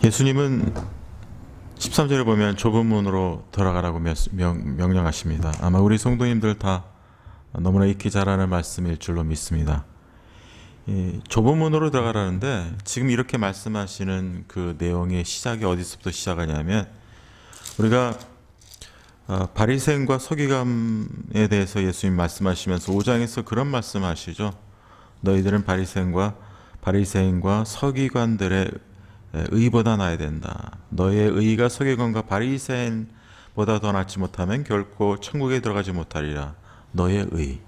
예수님은 13절에 보면 좁은 문으로 들어가라고 명령하십니다. 아마 우리 성도님들 다 너무나 익히 잘 아는 말씀일 줄로 믿습니다. 좁은 문으로 들어가라는데 지금 이렇게 말씀하시는 그 내용의 시작이 어디서부터 시작하냐면, 우리가 바리새인과 서기관에 대해서 예수님 말씀하시면서 5장에서 그런 말씀하시죠. 너희들은 바리새인과 서기관들의 의보다 나아야 된다. 너의 의가 서기관과 바리새인보다 더 낫지 못하면 결코 천국에 들어가지 못하리라. 너의 의.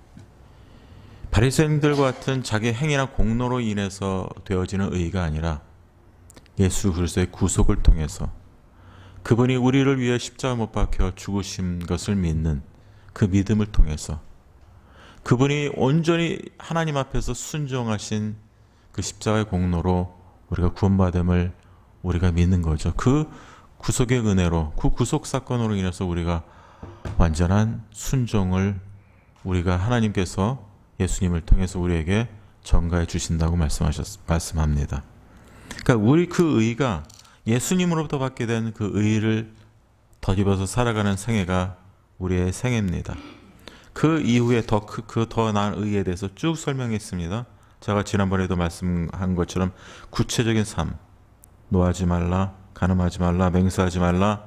바리새인들과 같은 자기 행위나 공로로 인해서 되어지는 의가 아니라 예수 그리스도의 구속을 통해서 그분이 우리를 위해 십자가 못 박혀 죽으신 것을 믿는 그 믿음을 통해서 그분이 온전히 하나님 앞에서 순종하신 그 십자가의 공로로 우리가 구원받음을 우리가 믿는 거죠. 그 구속의 은혜로, 그 구속 사건으로 인해서 우리가 완전한 순종을 우리가 하나님께서 예수님을 통해서 우리에게 전가해 주신다고 말씀합니다. 그러니까 우리 그 의가 예수님으로부터 받게 된 그 의를 덧입어서 살아가는 생애가 우리의 생애입니다. 그 이후에 더 나은 의에 대해서 쭉 설명했습니다. 제가 지난번에도 말씀한 것처럼 구체적인 삶, 노하지 말라, 간음하지 말라, 맹세하지 말라,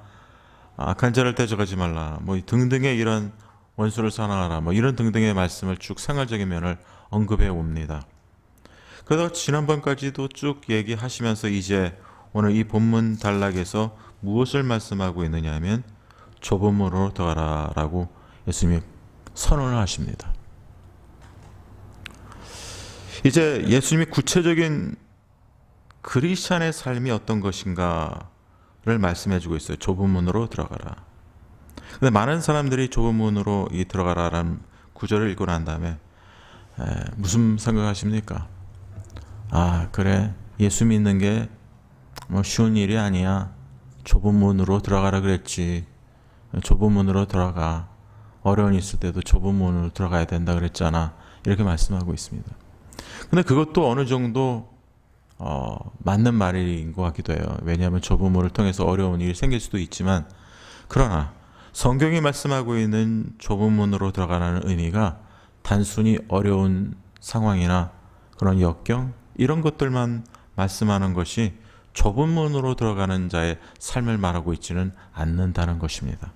악한 자를 대적하지 말라, 뭐 등등의 이런 원수를 사랑하라, 뭐 이런 등등의 말씀을 쭉 생활적인 면을 언급해 옵니다. 그러다가 지난번까지도 쭉 얘기하시면서 이제 오늘 이 본문 단락에서 무엇을 말씀하고 있느냐 하면 좁은 문으로 들어가라라고 예수님이 선언을 하십니다. 이제 예수님이 구체적인 그리스찬의 삶이 어떤 것인가를 말씀해 주고 있어요. 좁은 문으로 들어가라. 근데 많은 사람들이 좁은 문으로 들어가라라는 구절을 읽고 난 다음에 무슨 생각하십니까? 아, 그래, 예수 믿는 게 뭐 쉬운 일이 아니야. 좁은 문으로 들어가라 그랬지. 좁은 문으로 들어가. 어려운 있을 때도 좁은 문으로 들어가야 된다 그랬잖아. 이렇게 말씀하고 있습니다. 근데 그것도 어느 정도 맞는 말인 것 같기도 해요. 왜냐하면 좁은 문을 통해서 어려운 일이 생길 수도 있지만, 그러나 성경이 말씀하고 있는 좁은 문으로 들어가라는 의미가 단순히 어려운 상황이나 그런 역경 이런 것들만 말씀하는 것이 좁은 문으로 들어가는 자의 삶을 말하고 있지는 않는다는 것입니다.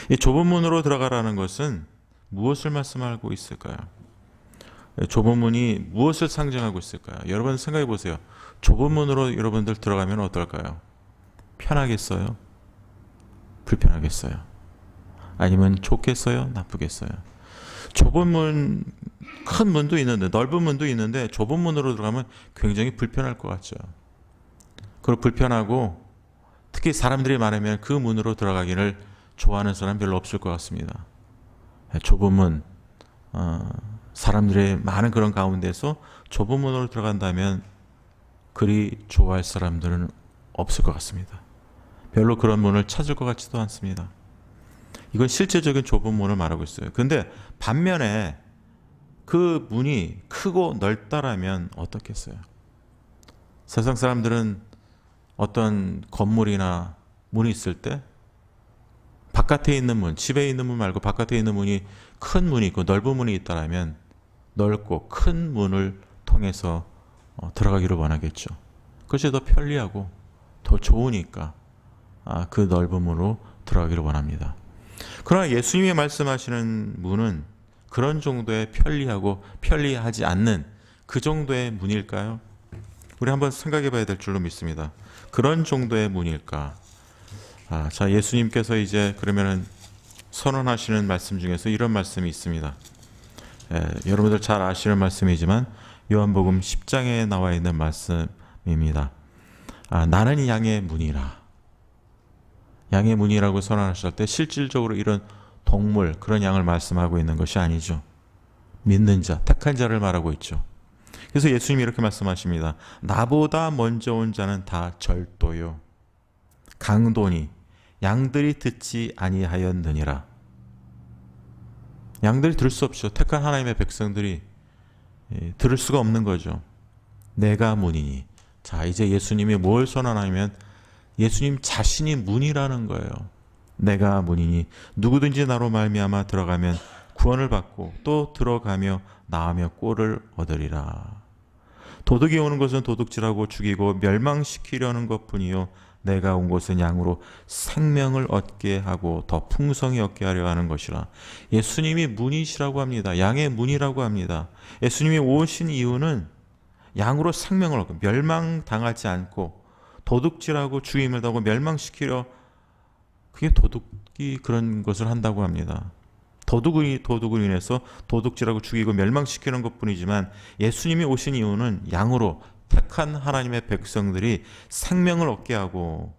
이 좁은 문으로 들어가라는 것은 무엇을 말씀하고 있을까요? 좁은 문이 무엇을 상징하고 있을까요? 여러분 생각해 보세요. 좁은 문으로 여러분들 들어가면 어떨까요? 편하겠어요? 불편하겠어요? 아니면 좋겠어요? 나쁘겠어요? 좁은 문, 큰 문도 있는데, 넓은 문도 있는데 좁은 문으로 들어가면 굉장히 불편할 것 같죠. 그리고 불편하고 특히 사람들이 많으면 그 문으로 들어가기를 좋아하는 사람 별로 없을 것 같습니다. 좁은 문, 사람들의 많은 그런 가운데서 좁은 문으로 들어간다면 그리 좋아할 사람들은 없을 것 같습니다. 별로 그런 문을 찾을 것 같지도 않습니다. 이건 실제적인 좁은 문을 말하고 있어요. 근데 반면에 그 문이 크고 넓다라면 어떻겠어요? 세상 사람들은 어떤 건물이나 문이 있을 때 바깥에 있는 문, 집에 있는 문 말고 바깥에 있는 문이, 큰 문이 있고 넓은 문이 있다라면 넓고 큰 문을 통해서 들어가기를 원하겠죠. 그것이 더 편리하고 더 좋으니까 그 넓은 문으로 들어가기를 원합니다. 그러나 예수님이 말씀하시는 문은 그런 정도의 편리하고 편리하지 않는 그 정도의 문일까요? 우리 한번 생각해 봐야 될 줄로 믿습니다. 그런 정도의 문일까? 자, 예수님께서 이제 그러면은 선언하시는 말씀 중에서 이런 말씀이 있습니다. 여러분들 잘 아시는 말씀이지만 요한복음 10장에 나와 있는 말씀입니다. 나는 양의 문이라. 양의 문이라고 선언하실 때 실질적으로 이런 동물, 그런 양을 말씀하고 있는 것이 아니죠. 믿는 자, 택한 자를 말하고 있죠. 그래서 예수님이 이렇게 말씀하십니다. 나보다 먼저 온 자는 다 절도요, 강도니 양들이 듣지 아니하였느니라. 양들이 들을 수 없죠. 택한 하나님의 백성들이 들을 수가 없는 거죠. 내가 문이니. 자, 이제 예수님이 뭘 선언하면 예수님 자신이 문이라는 거예요. 내가 문이니 누구든지 나로 말미암아 들어가면 구원을 받고 또 들어가며 나오며 꼴을 얻으리라. 도둑이 오는 것은 도둑질하고 죽이고 멸망시키려는 것뿐이요 내가 온 것은 양으로 생명을 얻게 하고 더 풍성히 얻게 하려 하는 것이라. 예수님이 문이시라고 합니다. 양의 문이라고 합니다. 예수님이 오신 이유는 양으로 생명을 얻고 멸망당하지 않고 도둑질하고 죽임을 당하고 멸망시키려, 그게 도둑이 그런 것을 한다고 합니다. 도둑을 인해서 도둑질하고 죽이고 멸망시키는 것뿐이지만 예수님이 오신 이유는 양으로 택한 하나님의 백성들이 생명을 얻게 하고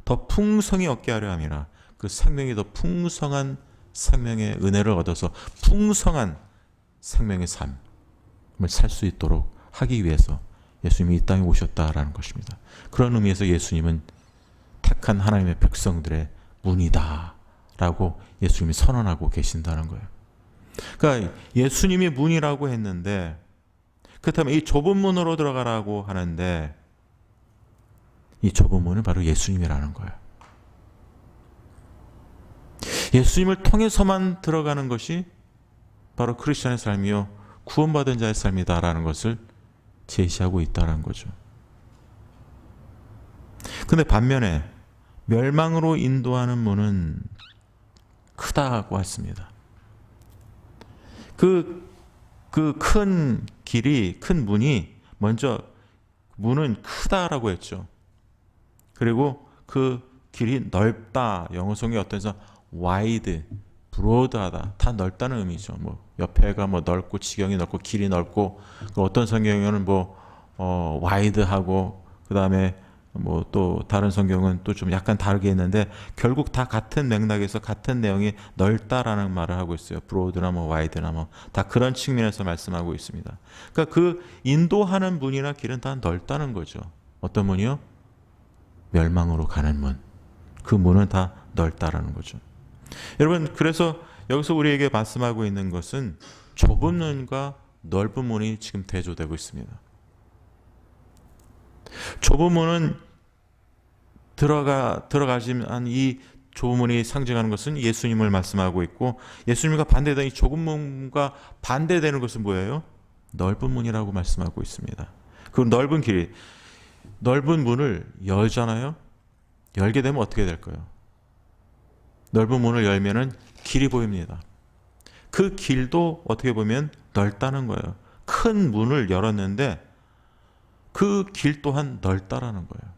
더 풍성히 얻게 하려 함이라. 그 생명이 더 풍성한 생명의 은혜를 얻어서 풍성한 생명의 삶을 살 수 있도록 하기 위해서 예수님이 이 땅에 오셨다라는 것입니다. 그런 의미에서 예수님은 택한 하나님의 백성들의 문이다 라고 예수님이 선언하고 계신다는 거예요. 그러니까 예수님이 문이라고 했는데, 그렇다면 이 좁은 문으로 들어가라고 하는데 이 좁은 문은 바로 예수님이라는 거예요. 예수님을 통해서만 들어가는 것이 바로 크리스천의 삶이요 구원받은 자의 삶이다라는 것을 제시하고 있다는 거죠. 근데 반면에 멸망으로 인도하는 문은 크다고 했습니다. 그 큰 길이, 큰 문이, 먼저 문은 크다라고 했죠. 그리고 그 길이 넓다, 영어 성경에 어떤 데서 wide, broad하다, 다 넓다는 의미죠. 뭐 옆에가 뭐 넓고 지경이 넓고 길이 넓고, 어떤 성경에는 wide하고 그 다음에 뭐 또 다른 성경은 또 좀 약간 다르게 했는데 결국 다 같은 맥락에서 같은 내용이 넓다라는 말을 하고 있어요. 브로드나 뭐 와이드나 뭐 다 그런 측면에서 말씀하고 있습니다. 그러니까 그 인도하는 문이나 길은 다 넓다는 거죠. 어떤 문이요? 멸망으로 가는 문. 그 문은 다 넓다라는 거죠. 여러분, 그래서 여기서 우리에게 말씀하고 있는 것은 좁은 문과 넓은 문이 지금 대조되고 있습니다. 좁은 문은 들어가지만 이 좁은 문이 상징하는 것은 예수님을 말씀하고 있고, 예수님과 반대되는 이 좁은 문과 반대되는 것은 뭐예요? 넓은 문이라고 말씀하고 있습니다. 그 넓은 길이, 넓은 문을 열잖아요. 열게 되면 어떻게 될까요? 넓은 문을 열면은 길이 보입니다. 그 길도 어떻게 보면 넓다는 거예요. 큰 문을 열었는데 그 길 또한 넓다라는 거예요.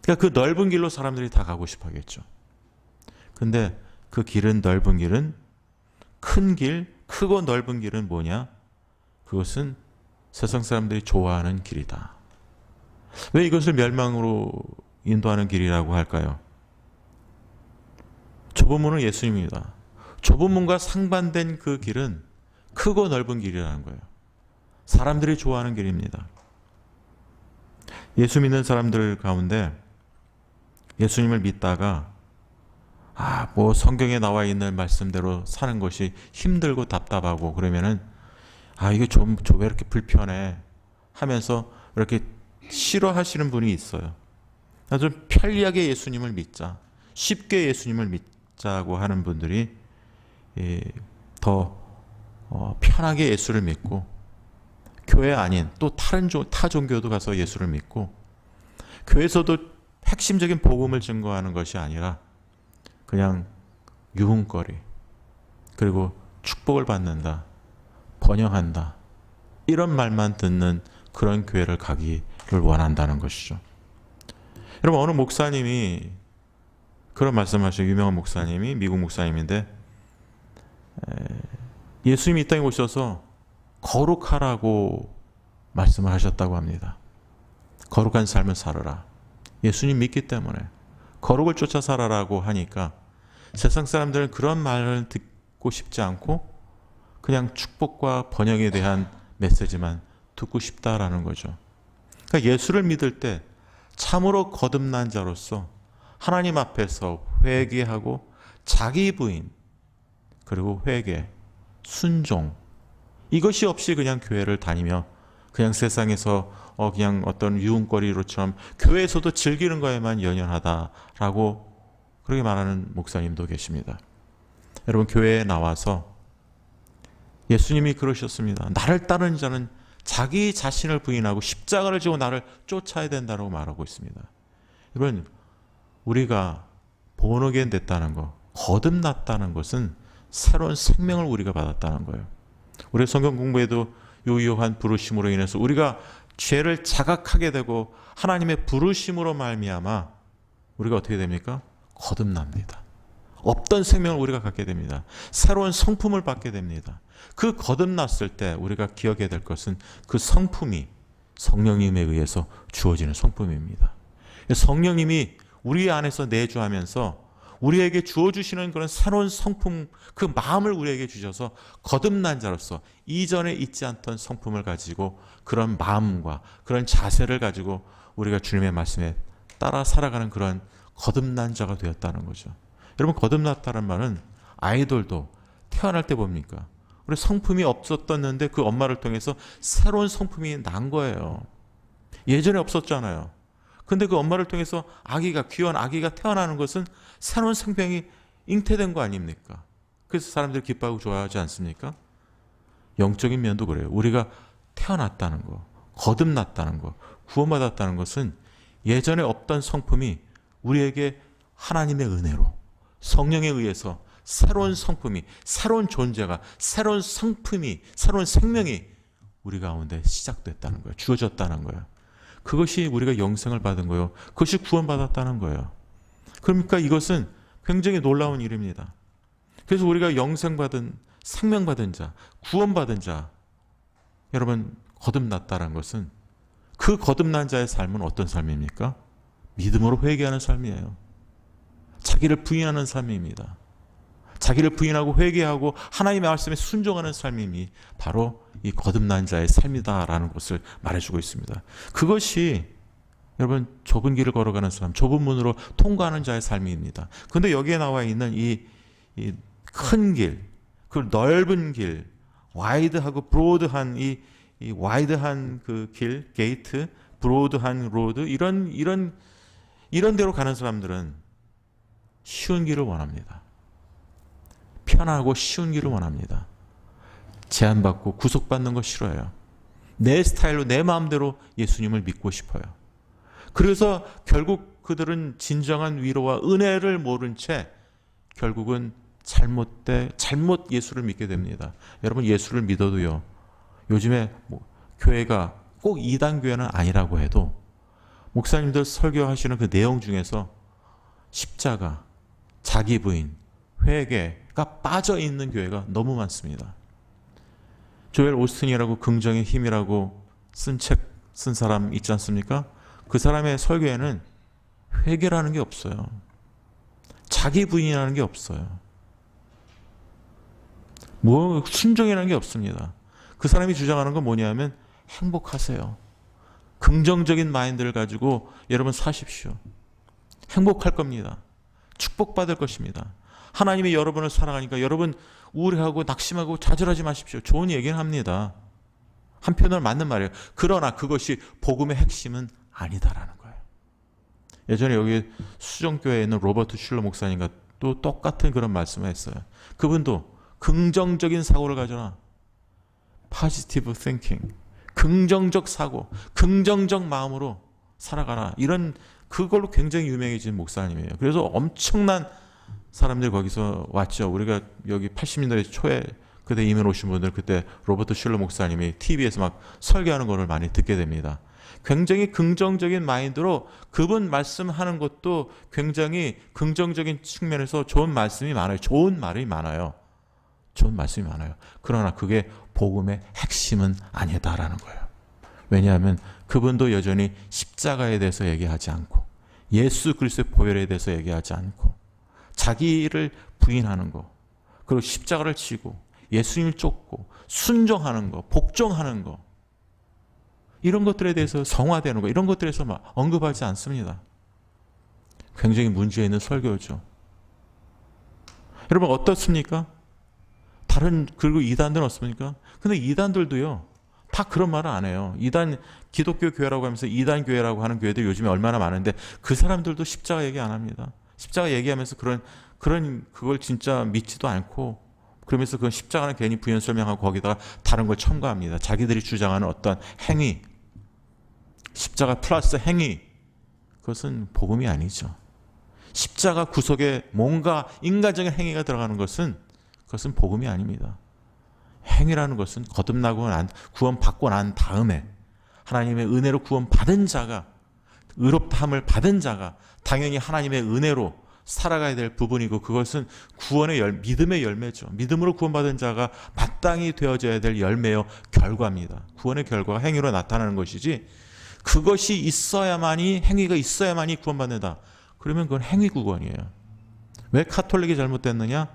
그러니까 그 넓은 길로 사람들이 다 가고 싶어 하겠죠. 근데 그 길은, 넓은 길은, 큰 길, 크고 넓은 길은 뭐냐? 그것은 세상 사람들이 좋아하는 길이다. 왜 이것을 멸망으로 인도하는 길이라고 할까요? 좁은 문은 예수님입니다. 좁은 문과 상반된 그 길은 크고 넓은 길이라는 거예요. 사람들이 좋아하는 길입니다. 예수 믿는 사람들 가운데 예수님을 믿다가 뭐 성경에 나와 있는 말씀대로 사는 것이 힘들고 답답하고 그러면은 이게 왜 이렇게 불편해 하면서 이렇게 싫어하시는 분이 있어요. 좀 편리하게 예수님을 믿자, 쉽게 예수님을 믿자고 하는 분들이 더 편하게 예수를 믿고, 교회 아닌 또 타 종교도 가서 예수를 믿고, 교회에서도 핵심적인 복음을 증거하는 것이 아니라 그냥 유흥거리, 그리고 축복을 받는다, 번영한다, 이런 말만 듣는 그런 교회를 가기를 원한다는 것이죠. 여러분, 어느 목사님이 그런 말씀하셔요. 유명한 목사님이, 미국 목사님인데 예수님이 이 땅에 오셔서 거룩하라고 말씀을 하셨다고 합니다. 거룩한 삶을 살아라. 예수님 믿기 때문에 거룩을 쫓아 살아라고 하니까 세상 사람들은 그런 말을 듣고 싶지 않고 그냥 축복과 번영에 대한 메시지만 듣고 싶다라는 거죠. 그러니까 예수를 믿을 때 참으로 거듭난 자로서 하나님 앞에서 회개하고 자기 부인, 그리고 회개, 순종, 이것이 없이 그냥 교회를 다니며 그냥 세상에서 그냥 어떤 유흥거리로처럼 교회에서도 즐기는 거에만 연연하다라고 그렇게 말하는 목사님도 계십니다. 여러분, 교회에 나와서 예수님이 그러셨습니다. 나를 따르는 자는 자기 자신을 부인하고 십자가를 지고 나를 쫓아야 된다고 말하고 있습니다. 여러분, 우리가 본어겐 됐다는 거, 거듭났다는 것은 새로운 생명을 우리가 받았다는 거예요. 우리 성경 공부에도 유효한 부르심으로 인해서 우리가 죄를 자각하게 되고 하나님의 부르심으로 말미암아 우리가 어떻게 됩니까? 거듭납니다. 없던 생명을 우리가 갖게 됩니다. 새로운 성품을 받게 됩니다. 그 거듭났을 때 우리가 기억해야 될 것은 그 성품이 성령님에 의해서 주어지는 성품입니다. 성령님이 우리 안에서 내주하면서 우리에게 주어주시는 그런 새로운 성품, 그 마음을 우리에게 주셔서 거듭난 자로서 이전에 있지 않던 성품을 가지고 그런 마음과 그런 자세를 가지고 우리가 주님의 말씀에 따라 살아가는 그런 거듭난 자가 되었다는 거죠. 여러분, 거듭났다는 말은 아이들도 태어날 때 뭡니까? 우리 성품이 없었었는데 그 엄마를 통해서 새로운 성품이 난 거예요. 예전에 없었잖아요. 근데 그 엄마를 통해서 귀한 아기가 태어나는 것은 새로운 생명이 잉태된 거 아닙니까? 그래서 사람들이 기뻐하고 좋아하지 않습니까? 영적인 면도 그래요. 우리가 태어났다는 거, 거듭났다는 거, 구원받았다는 것은 예전에 없던 성품이 우리에게 하나님의 은혜로 성령에 의해서 새로운 성품이, 새로운 존재가, 새로운 성품이, 새로운 생명이 우리 가운데 시작됐다는 거예요. 주어졌다는 거예요. 그것이 우리가 영생을 받은 거예요. 그것이 구원받았다는 거예요. 그러니까 이것은 굉장히 놀라운 일입니다. 그래서 우리가 영생받은, 생명받은 자, 구원받은 자, 여러분, 거듭났다는 것은 그 거듭난 자의 삶은 어떤 삶입니까? 믿음으로 회개하는 삶이에요. 자기를 부인하는 삶입니다. 자기를 부인하고 회개하고 하나님의 말씀에 순종하는 삶이 바로 이 거듭난 자의 삶이다라는 것을 말해주고 있습니다. 그것이 여러분 좁은 길을 걸어가는 사람, 좁은 문으로 통과하는 자의 삶입니다. 그런데 여기에 나와 있는 이 큰 길, 그 넓은 길, 와이드하고 브로드한 이 와이드한 그 길, 게이트, 브로드한 로드, 이런 데로 가는 사람들은 쉬운 길을 원합니다. 편하고 쉬운 길을 원합니다. 제한받고 구속받는 거 싫어요. 내 스타일로 내 마음대로 예수님을 믿고 싶어요. 그래서 결국 그들은 진정한 위로와 은혜를 모른 채 결국은 잘못 예수를 믿게 됩니다. 여러분, 예수를 믿어도요, 요즘에 교회가 꼭 이단 교회는 아니라고 해도 목사님들 설교하시는 그 내용 중에서 십자가, 자기 부인, 회개가 빠져 있는 교회가 너무 많습니다. 조엘 오스틴이라고 긍정의 힘이라고 쓴 사람 있지 않습니까? 그 사람의 설교에는 회개라는 게 없어요. 자기 부인이라는 게 없어요. 순종이라는 게 없습니다. 그 사람이 주장하는 건 뭐냐면 행복하세요. 긍정적인 마인드를 가지고 여러분 사십시오. 행복할 겁니다. 축복받을 것입니다. 하나님이 여러분을 사랑하니까 여러분 우울해하고 낙심하고 좌절하지 마십시오. 좋은 얘기는 합니다. 한편으로 맞는 말이에요. 그러나 그것이 복음의 핵심은 아니다라는 거예요. 예전에 여기 수정교회에 있는 로버트 슐러 목사님과 또 똑같은 그런 말씀을 했어요. 그분도 긍정적인 사고를 가져라. positive thinking. 긍정적 사고, 긍정적 마음으로 살아가라. 그걸로 굉장히 유명해진 목사님이에요. 그래서 엄청난 사람들이 거기서 왔죠. 우리가 여기 80년대 초에 그때 이민 오신 분들 그때 로버트 슐러 목사님이 TV에서 막 설교하는 거를 많이 듣게 됩니다. 굉장히 긍정적인 마인드로 그분 말씀하는 것도 굉장히 긍정적인 측면에서 좋은 말씀이 많아요. 좋은 말이 많아요. 좋은 말씀이 많아요. 그러나 그게 복음의 핵심은 아니다라는 거예요. 왜냐하면 그분도 여전히 십자가에 대해서 얘기하지 않고 예수 그리스도의 보혈에 대해서 얘기하지 않고 자기를 부인하는 거, 그리고 십자가를 지고 예수님을 쫓고 순종하는 거, 복종하는 거, 이런 것들에 대해서 성화되는 거, 이런 것들에 대해서 막 언급하지 않습니다. 굉장히 문제 있는 설교죠. 여러분 어떻습니까? 그리고 이단들은 어떻습니까? 근데 이단들도요, 다 그런 말을 안 해요. 기독교 교회라고 하면서 이단 교회라고 하는 교회들이 요즘에 얼마나 많은데 그 사람들도 십자가 얘기 안 합니다. 십자가 얘기하면서 그걸 진짜 믿지도 않고 그러면서 그 십자가는 괜히 부연 설명하고 거기다가 다른 걸 첨가합니다. 자기들이 주장하는 어떤 행위, 십자가 플러스 행위, 그것은 복음이 아니죠. 십자가 구속에 뭔가 인간적인 행위가 들어가는 그것은 복음이 아닙니다. 행위라는 것은 구원받고 난 다음에 하나님의 은혜로 구원받은 자가, 의롭다함을 받은 자가 당연히 하나님의 은혜로 살아가야 될 부분이고, 그것은 믿음의 열매죠. 믿음으로 구원받은 자가 마땅히 되어져야 될 열매요, 결과입니다. 구원의 결과가 행위로 나타나는 것이지, 그것이 행위가 있어야만이 구원받는다. 그러면 그건 행위 구원이에요. 왜 카톨릭이 잘못됐느냐?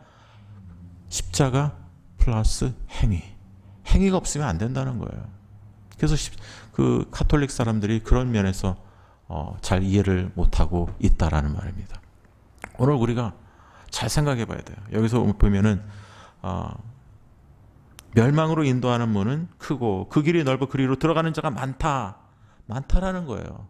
십자가 플러스 행위가 없으면 안 된다는 거예요. 그래서 그 카톨릭 사람들이 그런 면에서 잘 이해를 못하고 있다라는 말입니다. 오늘 우리가 잘 생각해 봐야 돼요. 여기서 보면은 멸망으로 인도하는 문은 크고 그 길이 넓어 그리로 들어가는 자가 많다라는 거예요.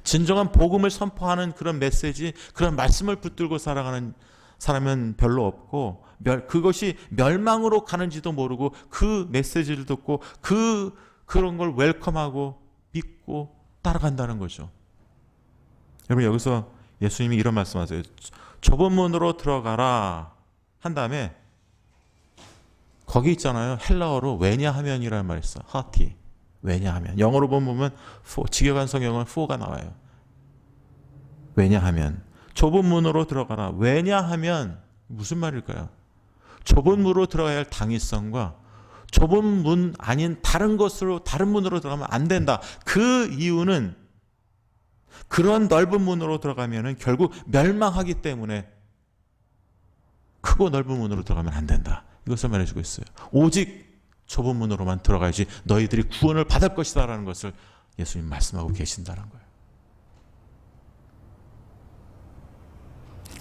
진정한 복음을 선포하는 그런 메시지, 그런 말씀을 붙들고 살아가는 사람은 별로 없고, 그것이 멸망으로 가는지도 모르고 그 메시지를 듣고 그런 걸 웰컴하고 믿고 따라간다는 거죠. 여러분, 여기서 예수님이 이런 말씀하세요. 좁은 문으로 들어가라 한 다음에 거기 있잖아요. 헬라어로 왜냐하면이라는 말이 있어. 하티. 왜냐하면. 영어로 보면 직역한 성경은 for가 나와요. 왜냐하면. 좁은 문으로 들어가라. 왜냐하면 무슨 말일까요? 좁은 문으로 들어가야 할 당위성과 좁은 문 아닌 다른 문으로 들어가면 안 된다. 그 이유는 그런 넓은 문으로 들어가면은 결국 멸망하기 때문에 크고 넓은 문으로 들어가면 안 된다. 이것을 말해주고 있어요. 오직 좁은 문으로만 들어가야지 너희들이 구원을 받을 것이다라는 것을 예수님 말씀하고 계신다는 거예요.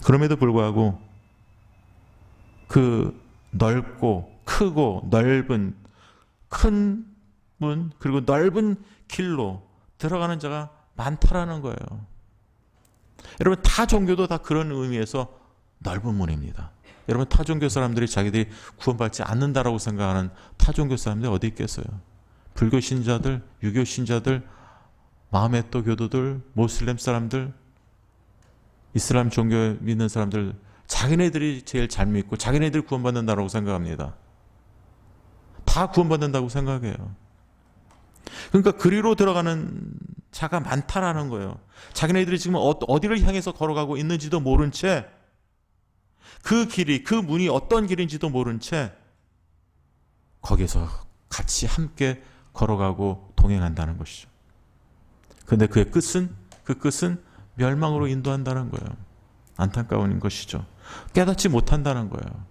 그럼에도 불구하고 그 넓고 크고 넓은 큰 문 그리고 넓은 길로 들어가는 자가 많다라는 거예요. 여러분, 타 종교도 다 그런 의미에서 넓은 문입니다. 여러분, 타 종교 사람들이 자기들이 구원받지 않는다라고 생각하는 타 종교 사람들이 어디 있겠어요? 불교 신자들, 유교 신자들, 마호메토 교도들, 모슬렘 사람들, 이슬람 종교 믿는 사람들, 자기네들이 제일 잘 믿고 자기네들이 구원받는다라고 생각합니다. 다 구원받는다고 생각해요. 그러니까 그리로 들어가는 자가 많다라는 거예요. 자기네들이 지금 어디를 향해서 걸어가고 있는지도 모른 채, 그 길이, 그 문이 어떤 길인지도 모른 채 거기서 같이 함께 걸어가고 동행한다는 것이죠. 그런데 그 끝은 멸망으로 인도한다는 거예요. 안타까운 것이죠. 깨닫지 못한다는 거예요.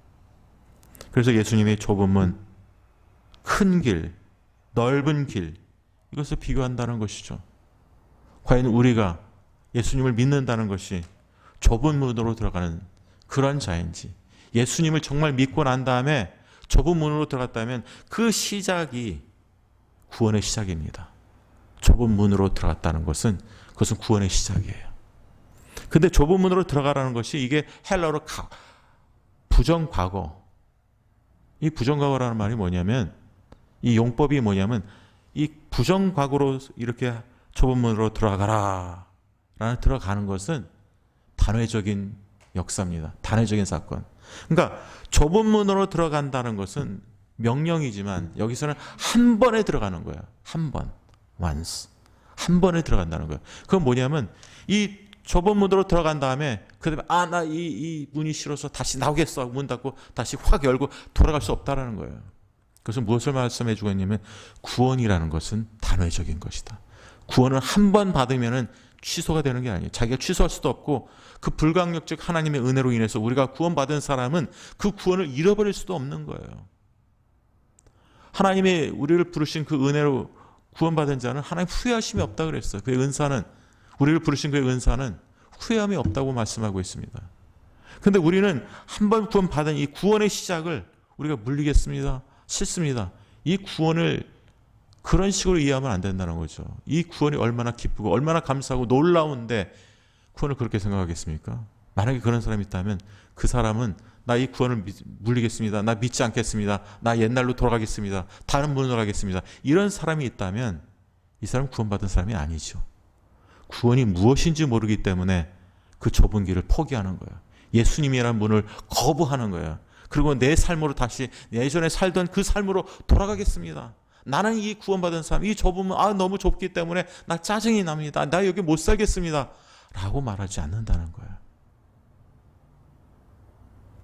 그래서 예수님의 좁은 문, 큰 길, 넓은 길, 이것을 비교한다는 것이죠. 과연 우리가 예수님을 믿는다는 것이 좁은 문으로 들어가는 그런 자인지, 예수님을 정말 믿고 난 다음에 좁은 문으로 들어갔다면 그 시작이 구원의 시작입니다. 좁은 문으로 들어갔다는 것은 그것은 구원의 시작이에요. 근데 좁은 문으로 들어가라는 것이 이게 헬라어로 부정과거. 이 부정과거라는 말이 뭐냐면, 이 용법이 뭐냐면, 이 부정과거로 이렇게 좁은 문으로 들어가라 라는 들어가는 것은 단회적인 역사입니다. 단회적인 사건. 그러니까 좁은 문으로 들어간다는 것은 명령이지만 여기서는 한 번에 들어가는 거예요. 한 번. once. 한 번에 들어간다는 거예요. 그건 뭐냐면 이 좁은 문으로 들어간 다음에 그다음에 나 이 문이 싫어서 다시 나오겠어. 문 닫고 다시 확 열고 돌아갈 수 없다라는 거예요. 그것은 무엇을 말씀해 주고 있냐면 구원이라는 것은 단회적인 것이다. 구원을 한 번 받으면은 취소가 되는 게 아니에요. 자기가 취소할 수도 없고 그 불강력적 하나님의 은혜로 인해서 우리가 구원받은 사람은 그 구원을 잃어버릴 수도 없는 거예요. 하나님의 우리를 부르신 그 은혜로 구원받은 자는 하나님 후회하심이 없다 그랬어요. 그의 은사는, 우리를 부르신 그의 은사는 후회함이 없다고 말씀하고 있습니다. 그런데 우리는 한 번 구원받은 이 구원의 시작을 우리가 물리겠습니다. 싫습니다. 이 구원을 그런 식으로 이해하면 안 된다는 거죠. 이 구원이 얼마나 기쁘고 얼마나 감사하고 놀라운데 구원을 그렇게 생각하겠습니까? 만약에 그런 사람이 있다면 그 사람은 나 이 구원을 물리겠습니다. 나 믿지 않겠습니다. 나 옛날로 돌아가겠습니다. 다른 분으로 가겠습니다. 이런 사람이 있다면 이 사람은 구원받은 사람이 아니죠. 구원이 무엇인지 모르기 때문에 그 좁은 길을 포기하는 거예요. 예수님이라는 분을 거부하는 거예요. 그리고 내 삶으로 다시 예전에 살던 그 삶으로 돌아가겠습니다. 나는 이 구원받은 사람, 이 좁으면 너무 좁기 때문에 나 짜증이 납니다. 나 여기 못 살겠습니다. 라고 말하지 않는다는 거예요.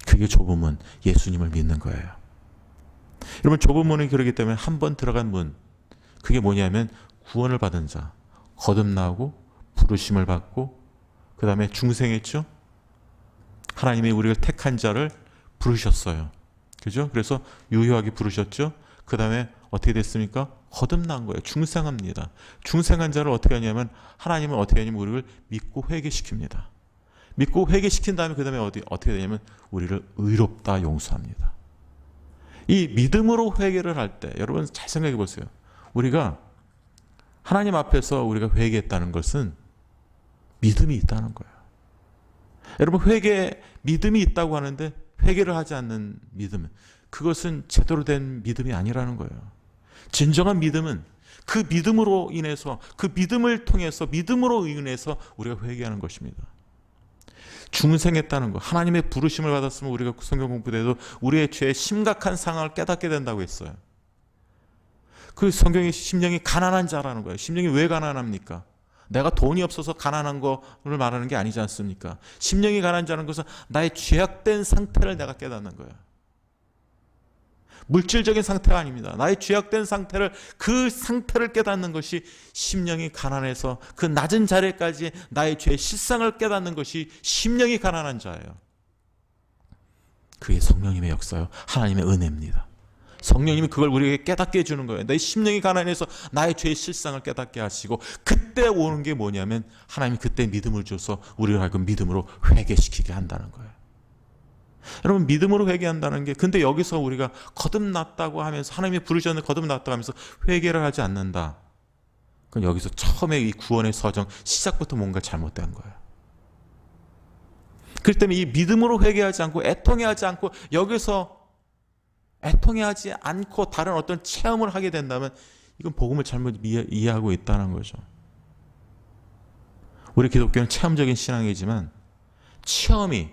그게 좁은 문, 예수님을 믿는 거예요. 여러분, 좁은 문이 그러기 때문에 한 번 들어간 문, 그게 뭐냐면 구원을 받은 자, 거듭나고 부르심을 받고 그 다음에 중생했죠. 하나님이 우리를 택한 자를 부르셨어요. 그죠? 그래서 유효하게 부르셨죠. 그 다음에 어떻게 됐습니까? 거듭난 거예요. 중생합니다. 중생한 자를 어떻게 하냐면 하나님은 어떻게 하냐면 우리를 믿고 회개시킵니다. 믿고 회개시킨 다음에 그 다음에 어떻게 되냐면 우리를 의롭다 용서합니다. 이 믿음으로 회개를 할 때 여러분 잘 생각해 보세요. 우리가 하나님 앞에서 우리가 회개했다는 것은 믿음이 있다는 거예요. 여러분 믿음이 있다고 하는데 회개를 하지 않는 믿음, 그것은 제대로 된 믿음이 아니라는 거예요. 진정한 믿음은 그 믿음으로 인해서 그 믿음을 통해서 믿음으로 인해서 우리가 회개하는 것입니다. 중생했다는 거, 하나님의 부르심을 받았으면 우리가 성경 공부 때도 우리의 죄의 심각한 상황을 깨닫게 된다고 했어요. 그 성경의 심령이 가난한 자라는 거예요. 심령이 왜 가난합니까? 내가 돈이 없어서 가난한 거를 말하는 게 아니지 않습니까? 심령이 가난한 자는 것은 나의 죄악된 상태를 내가 깨닫는 거예요. 물질적인 상태가 아닙니다. 나의 죄악된 상태를, 그 상태를 깨닫는 것이 심령이 가난해서 그 낮은 자리까지 나의 죄의 실상을 깨닫는 것이 심령이 가난한 자예요. 그게 성령님의 역사요. 하나님의 은혜입니다. 성령님이 그걸 우리에게 깨닫게 해주는 거예요. 내 심령이 가난해서 나의 죄의 실상을 깨닫게 하시고, 그때 오는 게 뭐냐면 하나님이 그때 믿음을 줘서 우리를 하여금 믿음으로 회개시키게 한다는 거예요. 여러분, 믿음으로 회개한다는 게, 근데 여기서 우리가 거듭났다고 하면서, 하나님이 부르셨는데 거듭났다고 하면서 회개를 하지 않는다. 그건 여기서 처음에 이 구원의 서정 시작부터 뭔가 잘못된 거예요. 그렇기 때문에 이 믿음으로 회개하지 않고 애통해하지 않고 여기서 애통해하지 않고 다른 어떤 체험을 하게 된다면 이건 복음을 잘못 이해하고 있다는 거죠. 우리 기독교는 체험적인 신앙이지만 체험이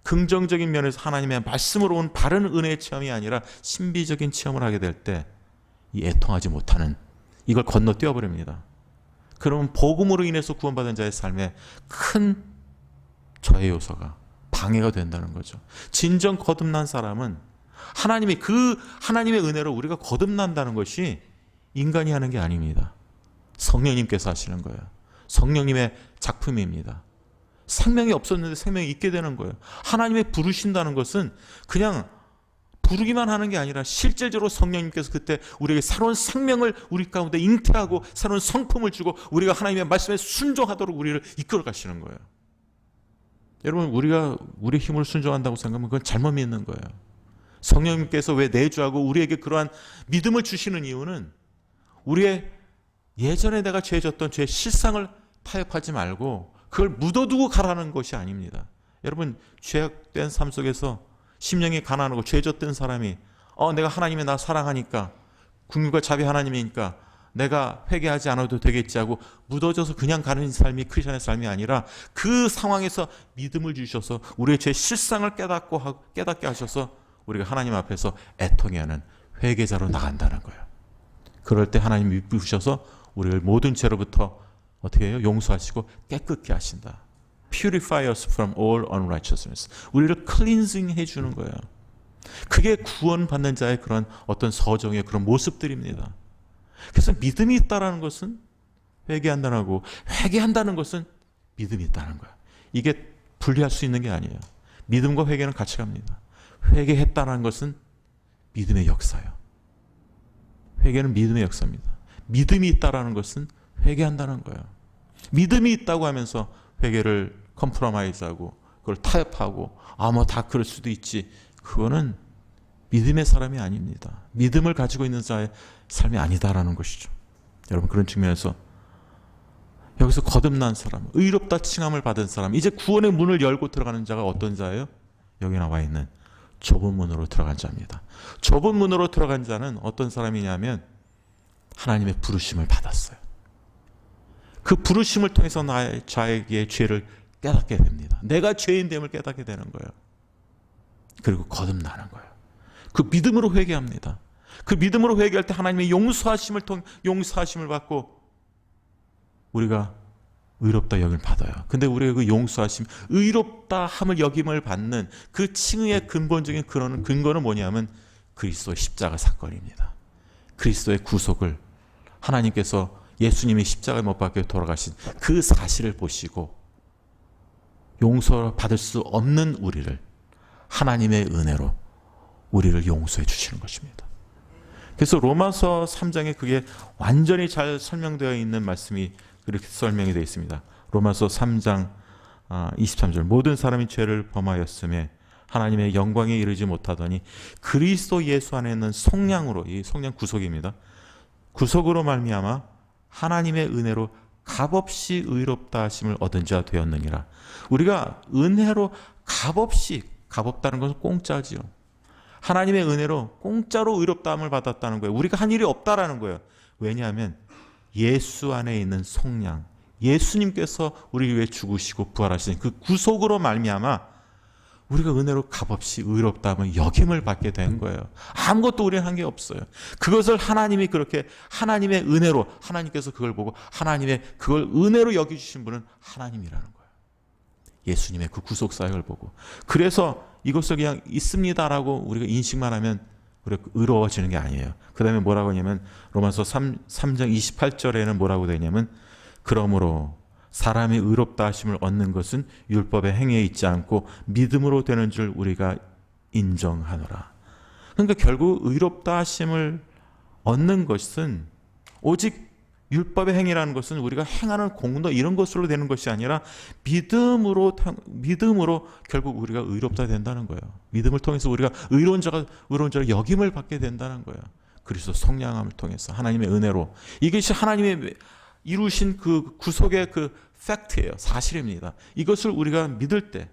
긍정적인 면에서 하나님의 말씀으로 온 바른 은혜의 체험이 아니라 신비적인 체험을 하게 될 때 이 애통하지 못하는, 이걸 건너뛰어 버립니다. 그러면 복음으로 인해서 구원받은 자의 삶에 큰 저해 요소가 방해가 된다는 거죠. 진정 거듭난 사람은 하나님의 은혜로 우리가 거듭난다는 것이 인간이 하는 게 아닙니다. 성령님께서 하시는 거예요. 성령님의 작품입니다. 생명이 없었는데 생명이 있게 되는 거예요. 하나님의 부르신다는 것은 그냥 부르기만 하는 게 아니라 실질적으로 성령님께서 그때 우리에게 새로운 생명을 우리 가운데 잉태하고 새로운 성품을 주고 우리가 하나님의 말씀에 순종하도록 우리를 이끌어 가시는 거예요. 여러분, 우리가 우리 힘으로 순종한다고 생각하면 그건 잘못 믿는 거예요. 성령님께서 왜 내주하고 우리에게 그러한 믿음을 주시는 이유는 우리의 예전에 내가 죄졌던 죄의 실상을 타협하지 말고 그걸 묻어두고 가라는 것이 아닙니다. 여러분, 죄악된 삶 속에서 심령이 가난하고 죄졌던 사람이 내가 하나님이 나 사랑하니까, 긍휼과 자비 하나님이니까 내가 회개하지 않아도 되겠지 하고 묻어져서 그냥 가는 삶이 크리스천의 삶이 아니라 그 상황에서 믿음을 주셔서 우리의 죄의 실상을 깨닫게 하셔서 우리가 하나님 앞에서 애통해하는 회개자로 나간다는 거예요. 그럴 때 하나님이 믿으셔서 우리를 모든 죄로부터 어떻게 해요? 용서하시고 깨끗게 하신다. Purify us from all unrighteousness. 우리를 클린징 해주는 거예요. 그게 구원받는 자의 그런 어떤 서정의 그런 모습들입니다. 그래서 믿음이 있다는 것은 회개한다는 거고, 회개한다는 것은 믿음이 있다는 거예요. 이게 분리할 수 있는 게 아니에요. 믿음과 회개는 같이 갑니다. 회개했다는 것은 믿음의 역사예요. 회개는 믿음의 역사입니다. 믿음이 있다는 것은 회개한다는 거예요. 믿음이 있다고 하면서 회개를 컴프로마이즈하고 그걸 타협하고 뭐 다 그럴 수도 있지, 그거는 믿음의 사람이 아닙니다. 믿음을 가지고 있는 자의 삶이 아니다라는 것이죠. 여러분, 그런 측면에서 여기서 거듭난 사람, 의롭다 칭함을 받은 사람, 이제 구원의 문을 열고 들어가는 자가 어떤 자예요? 여기 나와 있는 좁은 문으로 들어간 자입니다. 좁은 문으로 들어간 자는 어떤 사람이냐면 하나님의 부르심을 받았어요. 그 부르심을 통해서 나의 자에게 죄를 깨닫게 됩니다. 내가 죄인됨을 깨닫게 되는 거예요. 그리고 거듭나는 거예요. 그 믿음으로 회개합니다. 그 믿음으로 회개할 때 하나님의 용서하심을 받고 우리가 의롭다 여김을 받아요. 근데 우리가 그 용서하심, 의롭다 함을 여김을 받는 그 칭의의 근본적인 근거는 뭐냐면 그리스도의 십자가 사건입니다. 그리스도의 구속을 하나님께서 예수님이 십자가에 못 박혀 돌아가신 그 사실을 보시고 용서받을 수 없는 우리를 하나님의 은혜로 우리를 용서해 주시는 것입니다. 그래서 로마서 3장에 그게 완전히 잘 설명되어 있는 말씀이 그렇게 설명이 되어 있습니다. 로마서 3장 23절 모든 사람이 죄를 범하였음에 하나님의 영광에 이르지 못하더니 그리스도 예수 안에 있는 속량으로, 이 속량 구속입니다. 구속으로 말미암아 하나님의 은혜로 값없이 의롭다 하심을 얻은 자 되었느니라. 우리가 은혜로 값없다는 것은 공짜지요. 하나님의 은혜로 공짜로 의롭다함을 받았다는 거예요. 우리가 한 일이 없다라는 거예요. 왜냐하면 예수 안에 있는 속량, 예수님께서 우리 위해 죽으시고 부활하신 그 구속으로 말미암아 우리가 은혜로 값없이 의롭다함을 여김을 받게 된 거예요. 아무것도 우리는 한 게 없어요. 그것을 하나님이 그렇게 하나님의 은혜로, 하나님께서 그걸 보고 하나님의 그걸 은혜로 여겨주신 분은 하나님이라는 거예요. 예수님의 그 구속 사역을 보고. 그래서 이것을 그냥 있습니다라고 우리가 인식만 하면 우리가 의로워지는 게 아니에요. 그 다음에 뭐라고 하냐면 로마서 3장 28절에는 뭐라고 되냐면 그러므로 사람이 의롭다 하심을 얻는 것은 율법의 행위에 있지 않고 믿음으로 되는 줄 우리가 인정하노라. 그러니까 결국 의롭다 하심을 얻는 것은 오직 율법의 행위라는 것은 우리가 행하는 공로 이런 것으로 되는 것이 아니라 믿음으로 결국 우리가 의롭다 된다는 거예요. 믿음을 통해서 우리가 의로운 자를 여김을 받게 된다는 거예요. 그리스도 속량함을 통해서 하나님의 은혜로. 이것이 하나님의 이루신 그 구속의 그 팩트예요. 사실입니다. 이것을 우리가 믿을 때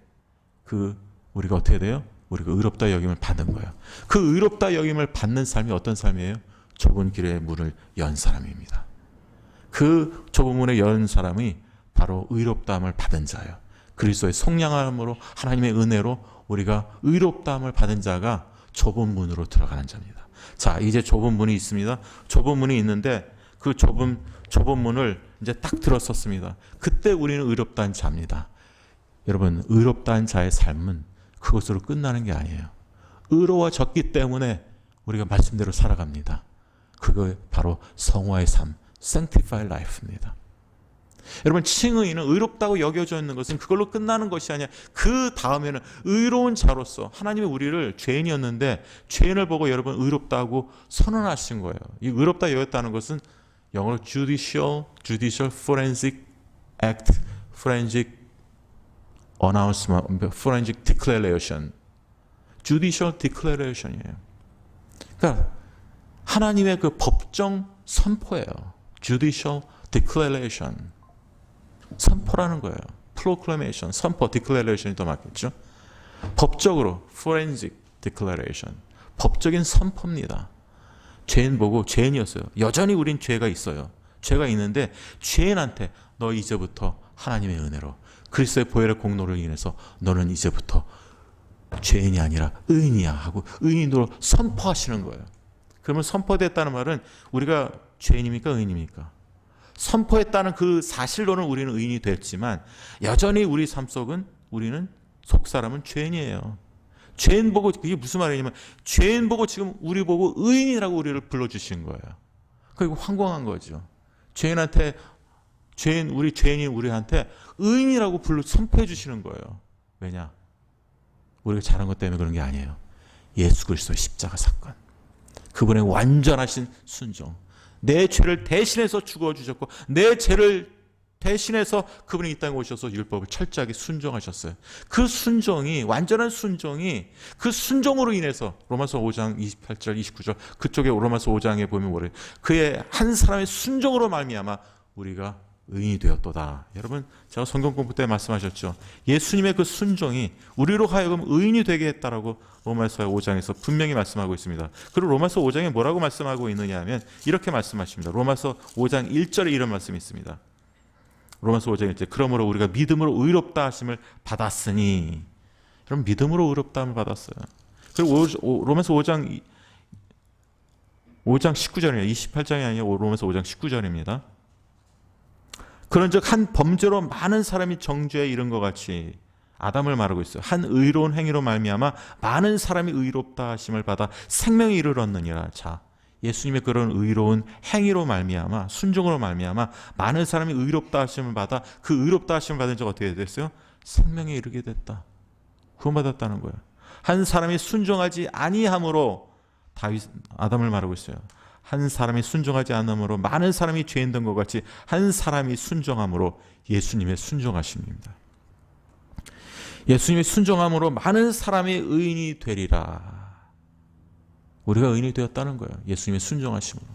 우리가 어떻게 돼요? 우리가 의롭다 여김을 받는 거예요. 그 의롭다 여김을 받는 삶이 어떤 삶이에요? 좁은 길의 문을 연 사람입니다. 그 좁은 문을 연 사람이 바로 의롭다함을 받은 자예요. 그리스도의 속량함으로 하나님의 은혜로 우리가 의롭다함을 받은 자가 좁은 문으로 들어가는 자입니다. 자, 이제 좁은 문이 있습니다. 좁은 문이 있는데 그 좁은 문을 이제 딱 들었었습니다. 그때 우리는 의롭다한 자입니다. 여러분, 의롭다한 자의 삶은 그것으로 끝나는 게 아니에요. 의로워졌기 때문에 우리가 말씀대로 살아갑니다. 그거 바로 성화의 삶, sanctified life입니다. 여러분, 칭의는 의롭다고 여겨져 있는 것은 그걸로 끝나는 것이 아니라 그 다음에는 의로운 자로서 하나님이 우리를 죄인이었는데 죄인을 보고 여러분 의롭다고 선언하신 거예요. 이 의롭다 여겼다는 것은 영어로 judicial forensic act, forensic announcement, forensic declaration, judicial declaration이에요. 그러니까 하나님의 그 법정 선포예요. judicial declaration. 선포라는 거예요. proclamation, 선포, declaration이 더 맞겠죠. 법적으로 forensic declaration, 법적인 선포입니다. 죄인 보고 죄인이었어요. 여전히 우린 죄가 있어요. 죄가 있는데 죄인한테 너 이제부터 하나님의 은혜로 그리스도의 보혈의 공로를 인해서 너는 이제부터 죄인이 아니라 의인이야 하고 의인으로 선포하시는 거예요. 그러면 선포됐다는 말은 우리가 죄인입니까? 의인입니까? 선포했다는 그 사실로는 우리는 의인이 됐지만 여전히 우리 삶 속은 우리는 속사람은 죄인이에요. 죄인 보고 그게 무슨 말이냐면 죄인 보고 지금 우리 보고 의인이라고 우리를 불러주신 거예요. 그리고 황공한 거죠. 우리 죄인인 우리한테 의인이라고 선포해 주시는 거예요. 왜냐? 우리가 잘한 것 때문에 그런 게 아니에요. 예수 그리스도의 십자가 사건. 그분의 완전하신 순종. 내 죄를 대신해서 죽어주셨고 내 죄를 대신해서 그분이 이 땅에 오셔서 율법을 철저하게 순종하셨어요. 그 순종이, 완전한 순종이, 그 순종으로 인해서 로마서 5장 28절 29절 그쪽에 로마서 5장에 보면 뭐래요? 그의 한 사람의 순종으로 말미암아 우리가 의인이 되었도다. 여러분, 제가 성경 공부 때 말씀하셨죠. 예수님의 그 순종이 우리로 하여금 의인이 되게 했다라고 로마서 5장에서 분명히 말씀하고 있습니다. 그리고 로마서 5장에 뭐라고 말씀하고 있느냐 하면 이렇게 말씀하십니다. 로마서 5장 1절에 이런 말씀이 있습니다. 로마서 5장 1절, 그러므로 우리가 믿음으로 의롭다 하심을 받았으니, 그럼 믿음으로 의롭다 함을 받았어요. 그리고 로마서 5장 19절이에요. 28장이 아니라 로마서 5장 19절입니다. 그런즉 한 범죄로 많은 사람이 정죄에 이른 것 같이, 아담을 말하고 있어요. 한 의로운 행위로 말미암아 많은 사람이 의롭다 하심을 받아 생명에 이르렀느니라. 자, 예수님의 그런 의로운 행위로 말미암아, 순종으로 말미암아 많은 사람이 의롭다 하심을 받아 그 의롭다 하심을 받은 자가 어떻게 됐어요? 생명에 이르게 됐다. 구원받았다는 거예요. 한 사람이 순종하지 아니함으로, 아담을 말하고 있어요. 한 사람이 순종하지 않음으로 많은 사람이 죄인 된 것 같이 한 사람이 순종함으로 예수님의 순종하심입니다. 예수님의 순종함으로 많은 사람이 의인이 되리라. 우리가 의인이 되었다는 거예요. 예수님의 순종하심으로.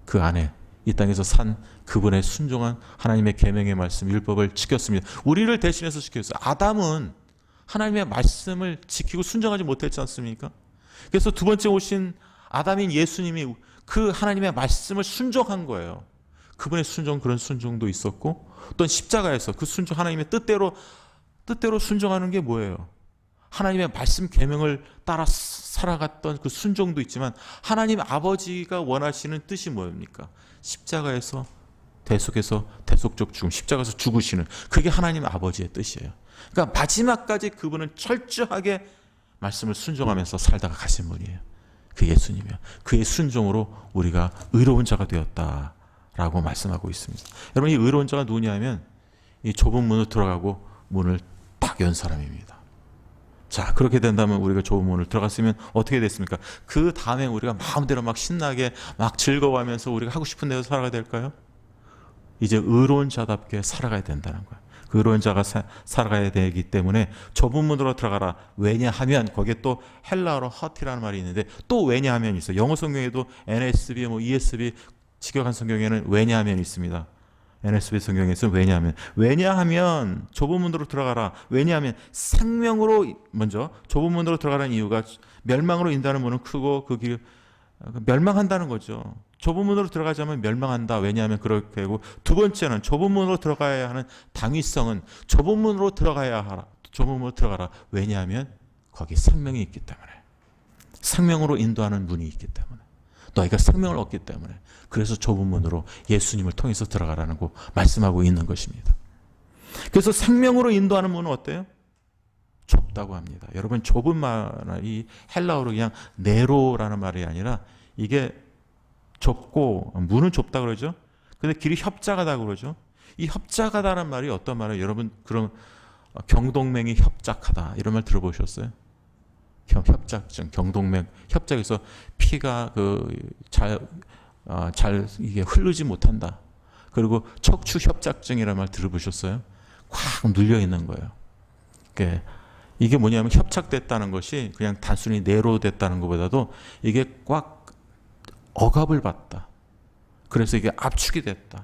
그 안에 이 땅에서 산 그분의 순종한 하나님의 계명의 말씀, 율법을 지켰습니다. 우리를 대신해서 지켰어요. 아담은 하나님의 말씀을 지키고 순종하지 못했지 않습니까? 그래서 두 번째 오신 아담인 예수님이 그 하나님의 말씀을 순종한 거예요. 그분의 순종, 그런 순종도 있었고, 또 십자가에서 그 순종, 하나님의 뜻대로 순종하는 게 뭐예요? 하나님의 말씀 계명을 따라 살아갔던 그 순종도 있지만, 하나님 아버지가 원하시는 뜻이 뭡니까? 십자가에서 대속적 죽음, 십자가에서 죽으시는, 그게 하나님 아버지의 뜻이에요. 그러니까 마지막까지 그분은 철저하게 말씀을 순종하면서 살다가 가신 분이에요. 그 예수님이요. 그의 순종으로 우리가 의로운 자가 되었다라고 말씀하고 있습니다. 여러분, 이 의로운 자가 누구냐면 이 좁은 문으로 들어가고 문을 딱 연 사람입니다. 자, 그렇게 된다면 우리가 좁은 문을 들어갔으면 어떻게 됐습니까? 그 다음에 우리가 마음대로 막 신나게 막 즐거워하면서 우리가 하고 싶은 대로 살아가야 될까요? 이제 의로운 자답게 살아가야 된다는 거예요. 그 의로운 자가 살아가야 되기 때문에 좁은 문으로 들어가라. 왜냐하면, 거기에 또 헬라어로 허티라는 말이 있는데, 또 왜냐하면 있어요. 영어 성경에도 NSB, ESV 직역한 성경에는 왜냐하면 있습니다. NSB 성경에서는 왜냐하면 좁은 문으로 들어가라. 왜냐하면 생명으로, 먼저 좁은 문으로 들어가라는 이유가 멸망으로 인도하는 문은 크고 그 길 멸망한다는 거죠. 좁은 문으로 들어가자면 멸망한다. 왜냐하면 그렇게 하고, 두 번째는 좁은 문으로 들어가야 하는 당위성은 좁은 문으로 들어가라. 왜냐하면 거기 생명이 있기 때문에, 생명으로 인도하는 문이 있기 때문에, 너희가 생명을 얻기 때문에, 그래서 좁은 문으로 예수님을 통해서 들어가라는 거 말씀하고 있는 것입니다. 그래서 생명으로 인도하는 문은 어때요? 좁다고 합니다. 여러분, 좁은 말이 헬라어로 그냥 네로라는 말이 아니라, 이게 좁고, 문은 좁다 그러죠. 근데 길이 협착하다 그러죠. 이 협착하다는 말이 어떤 말이에요? 여러분, 그런 경동맥이 협착하다 이런 말 들어보셨어요? 협착증, 경동맥 협착해서 피가 잘 이게 흐르지 못한다. 그리고 척추 협착증이라는 말 들어보셨어요? 꽉 눌려 있는 거예요. 이게 뭐냐면, 협착됐다는 것이 그냥 단순히 내로됐다는 것보다도 이게 꽉 억압을 받다. 그래서 이게 압축이 됐다.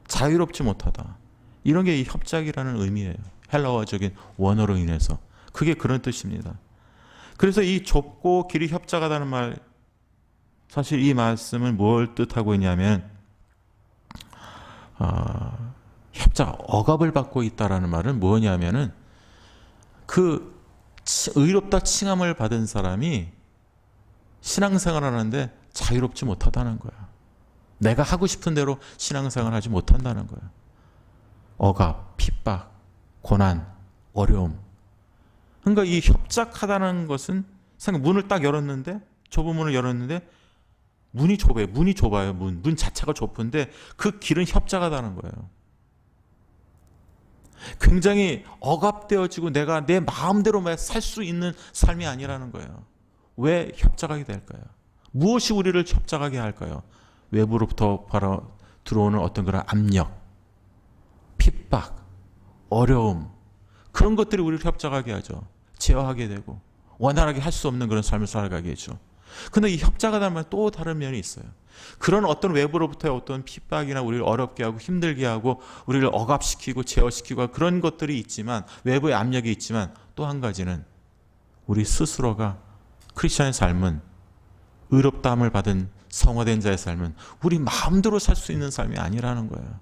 자유롭지 못하다. 이런 게 이 협착이라는 의미예요. 헬라어적인 원어로 인해서. 그게 그런 뜻입니다. 그래서 이 좁고 길이 협착하다는 말, 사실 이 말씀은 뭘 뜻하고 있냐면, 협착, 억압을 받고 있다라는 말은 뭐냐면은, 그 의롭다 칭함을 받은 사람이 신앙생활을 하는데 자유롭지 못하다는 거야. 내가 하고 싶은 대로 신앙생활을 하지 못한다는 거야. 억압, 핍박, 고난, 어려움. 그러니까 이 협착하다는 것은, 문을 딱 열었는데, 좁은 문을 열었는데 문이 좁아요. 문 자체가 좁은데 그 길은 협착하다는 거예요. 굉장히 억압되어지고 내가 내 마음대로 살 수 있는 삶이 아니라는 거예요. 왜 협착하게 될까요? 무엇이 우리를 협착하게 할까요? 외부로부터 바로 들어오는 어떤 그런 압력, 핍박, 어려움, 그런 것들이 우리를 협작하게 하죠. 제어하게 되고 원활하게 할 수 없는 그런 삶을 살아가게 해죠. 근데 이 협작하다는 말은 또 다른 면이 있어요. 그런 어떤 외부로부터의 어떤 핍박이나 우리를 어렵게 하고 힘들게 하고 우리를 억압시키고 제어시키고 그런 것들이 있지만, 외부의 압력이 있지만, 또 한 가지는 우리 스스로가, 크리스천의 삶은, 의롭다함을 받은 성화된 자의 삶은 우리 마음대로 살 수 있는 삶이 아니라는 거예요.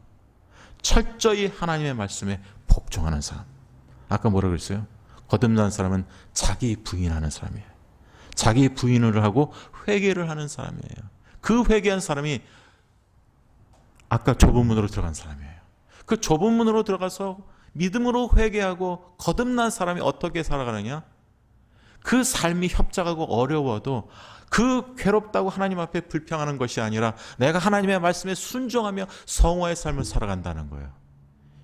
철저히 하나님의 말씀에 복종하는 사람. 아까 뭐라 그랬어요? 거듭난 사람은 자기 부인하는 사람이에요. 자기 부인을 하고 회개를 하는 사람이에요. 그 회개한 사람이 아까 좁은 문으로 들어간 사람이에요. 그 좁은 문으로 들어가서 믿음으로 회개하고 거듭난 사람이 어떻게 살아가느냐? 그 삶이 협작하고 어려워도 그 괴롭다고 하나님 앞에 불평하는 것이 아니라 내가 하나님의 말씀에 순종하며 성화의 삶을 살아간다는 거예요.